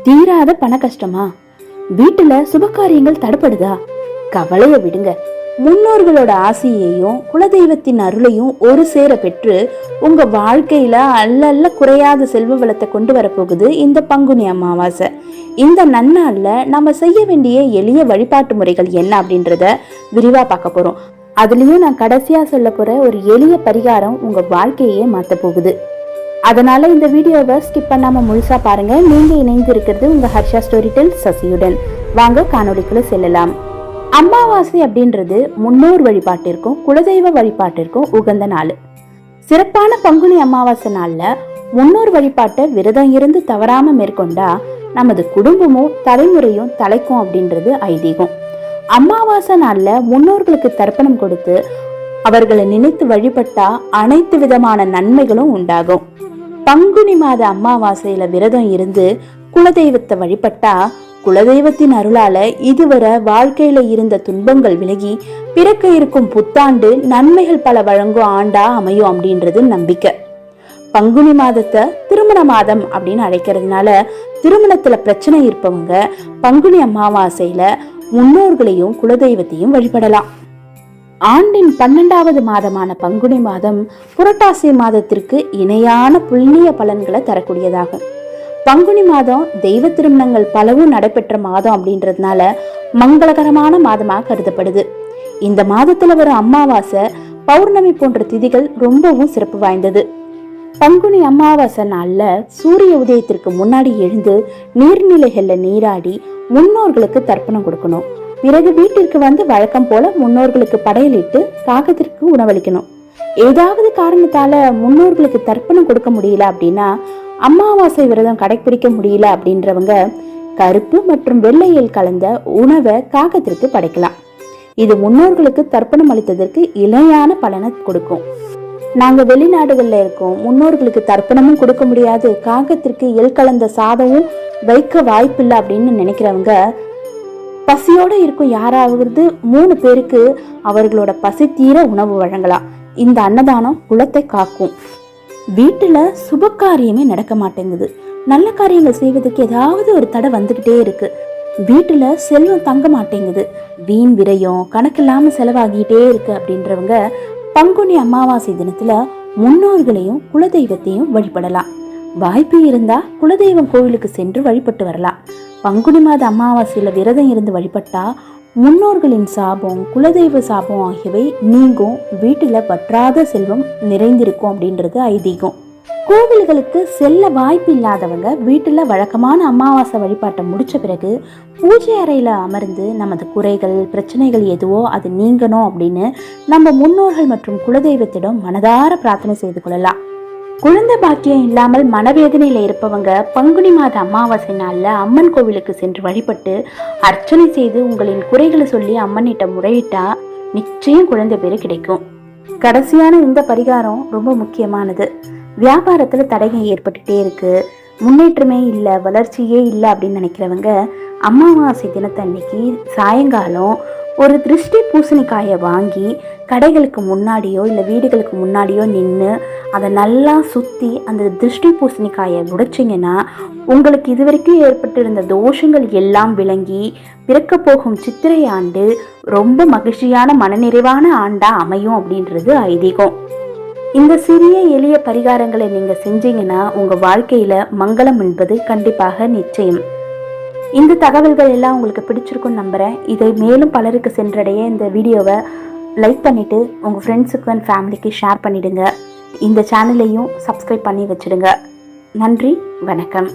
தீராத பண கஷ்டமா? வீட்டுல சுபகாரியங்கள் தடைப்படுதா? கவலைய விடுங்க. முன்னோர்களோட ஆசையையும் குலதெய்வத்தின் அருளையும் ஒரு சேர பெற்று உங்க வாழ்க்கையில அல்ல குறையாத செல்வ வளத்தை கொண்டு வரப்போகுது இந்த பங்குனி அமாவாசை. இந்த நன்னாள்ல நம்ம செய்ய வேண்டிய எளிய வழிபாட்டு முறைகள் என்ன அப்படின்றத விரிவா பார்க்க போறோம். அதுலயும் நான் கடைசியா சொல்ல போற ஒரு எளிய பரிகாரம் உங்க வாழ்க்கையே மாத்த போகுது. அதனால இந்த வீடியோவை ஸ்கிப் பண்ணாம முழுசா பாருங்க. நீங்க இணைந்து இருக்கிறது உங்க ஹர்ஷா ஸ்டோரி டெல் சசியுடன். வாங்க காணொளிக்குள்ள செல்லலாம். அமாவாசை அப்படின்றது முன்னோர் வழிபாட்டிற்கும் குலதெய்வ வழிபாட்டிற்கும் உகந்த நாள். சிறப்பான பங்குனி அமாவாசை நாள்ல முன்னோர் வழிபாட்டை விரதம் இருந்து தவறாம மேற்கொண்டா நமது குடும்பமும் தலைமுறையும் தலைக்கும் அப்படின்றது ஐதீகம். அமாவாசை நாள்ல முன்னோர்களுக்கு தர்ப்பணம் கொடுத்து அவர்களை நினைத்து வழிபட்டா அனைத்து விதமான நன்மைகளும் உண்டாகும். பங்குனி மாத அமாவாசையில விரதம் இருந்து குலதெய்வத்தை வழிபட்டா குலதெய்வத்தின் அருளால இதுவரை வாழ்க்கையில இருந்த துன்பங்கள் விலகி பிறக்க இருக்கும் புத்தாண்டு நன்மைகள் பல வழங்கும் ஆண்டா அமையும் அப்படின்றது நம்பிக்கை. பங்குனி மாதத்தை திருமண மாதம் அப்படின்னு அழைக்கிறதுனால திருமணத்துல பிரச்சனை இருப்பவங்க பங்குனி அமாவாசையில முன்னோர்களையும் குலதெய்வத்தையும் வழிபடலாம். ஆண்டின் 12வது மாதமான பங்குனி மாதம் புரட்டாசி மாதத்திற்கு இணையான புண்ணிய பலன்களை தரக்கூடியதாகும். பங்குனி மாதம் தெய்வ திருமணங்கள் பலவும் நடைபெற்ற மாதம் அப்படின்றதுனால மங்களகரமான மாதமாக கருதப்படுது. இந்த மாதத்துல வரும் அமாவாசை பௌர்ணமி போன்ற திதிகள் ரொம்பவும் சிறப்பு வாய்ந்தது. பங்குனி அமாவாசை நாள்ல சூரிய உதயத்திற்கு முன்னாடி எழுந்து நீர்நிலைகள்ல நீராடி முன்னோர்களுக்கு தர்ப்பணம் கொடுக்கணும். பிறகு வீட்டிற்கு வந்து வழக்கம் போல முன்னோர்களுக்கு படையலிட்டு காகத்திற்கு உணவளிக்கணும். ஏதாவது காரணத்தால முன்னோர்களுக்கு தர்ப்பணம் கொடுக்க முடியல அப்படின்னா, அமாவாசை விரதம் கடைபிடிக்க முடியல அப்படின்றவங்க கருப்பு மற்றும் வெள்ளையில் கலந்த உணவை காகத்திற்கு படைக்கலாம். இது முன்னோர்களுக்கு தர்ப்பணம் அளித்ததற்கு இணையான பலனை கொடுக்கும். நாங்க வெளிநாடுகள்ல இருக்கோம், முன்னோர்களுக்கு தர்ப்பணமும் கொடுக்க முடியாது, காகத்திற்கு எள் கலந்த சாதமும் வைக்க வாய்ப்பில்லை அப்படின்னு நினைக்கிறவங்க பசியோட இருக்கும் யாராவது 3 பேருக்கு அவர்களோட பசி தீர உணவு வழங்கலாம். இந்த அன்னதானம் குலத்தை காக்கும். வீட்டுல சுப காரியமே நடக்க மாட்டேங்குது, நல்ல காரியங்கள் செய்வதற்கு ஏதாவது ஒரு தடை வந்துகிட்டே இருக்கு, வீட்டுல செல்வம் தங்க மாட்டேங்குது, வீண் விரயம் கணக்கில்லாம செலவாகிட்டே இருக்கு அப்படின்றவங்க பங்குனி அமாவாசை தினத்துல முன்னோர்களையும் குலதெய்வத்தையும் வழிபடலாம். வாய்ப்பு இருந்தா குலதெய்வம் கோவிலுக்கு சென்று வழிபட்டு வரலாம். பங்குனி மாத அமாவாசையில விரதம் இருந்து வழிபட்டா முன்னோர்களின் சாபம் குலதெய்வ சாபம் ஆகியவை நீங்கும், வீட்டுல பற்றாத செல்வம் நிறைந்திருக்கும் அப்படின்றது ஐதீகம். கோவில்களுக்கு செல்ல வாய்ப்பு இல்லாதவங்க வீட்டுல வழக்கமான அமாவாசை வழிபாட்டை முடிச்ச பிறகு பூஜை அறையில அமர்ந்து நமது குறைகள் பிரச்சனைகள் எதுவோ அது நீங்கணும் அப்படின்னு நம்ம முன்னோர்கள் மற்றும் குலதெய்வத்திடம் மனதார பிரார்த்தனை செய்து கொள்ளலாம். குழந்தை பாக்கியம் இல்லாமல் மனவேதனையில இருப்பவங்க பங்குனி மாத அமாவாசை நாள்ல அம்மன் கோவிலுக்கு சென்று வழிபட்டு அர்ச்சனை செய்து உங்களின் குறைகளை சொல்லி அம்மனிட்ட முறையிட்டா நிச்சயம் குழந்தை பேரு கிடைக்கும். கடைசியான இந்த பரிகாரம் ரொம்ப முக்கியமானது. வியாபாரத்துல தடைகள் ஏற்பட்டுட்டே இருக்கு, முன்னேற்றமே இல்லை, வளர்ச்சியே இல்லை அப்படின்னு நினைக்கிறவங்க அமாவாசை தினத்தன்னைக்கு சாயங்காலம் ஒரு திருஷ்டி பூசணிக்காயை வாங்கி கடைகளுக்கு முன்னாடியோ இல்லை வீடுகளுக்கு முன்னாடியோ நின்று அதை நல்லா சுற்றி அந்த திருஷ்டி பூசணிக்காயை உடைச்சிங்கன்னா உங்களுக்கு இதுவரைக்கும் ஏற்பட்டிருந்த தோஷங்கள் எல்லாம் விளங்கி பிறக்க போகும் சித்திரை ஆண்டு ரொம்ப மகிழ்ச்சியான மனநிறைவான ஆண்டா அமையும் அப்படின்றது ஐதீகம். இந்த சிறிய எளிய பரிகாரங்களை நீங்கள் செஞ்சீங்கன்னா உங்கள் வாழ்க்கையில் மங்களம் என்பது கண்டிப்பாக நிச்சயம். இந்த தகவல்கள் எல்லாம் உங்களுக்கு பிடிச்சிருக்குன்னு நம்புகிறேன். இதை மேலும் பலருக்கு சென்றடைய இந்த வீடியோவை லைக் பண்ணிவிட்டு உங்கள் ஃப்ரெண்ட்ஸுக்கு அண்ட் ஃபேமிலிக்கு ஷேர் பண்ணிவிடுங்க. இந்த சேனலையும் சப்ஸ்கிரைப் பண்ணி வச்சுடுங்க. நன்றி, வணக்கம்.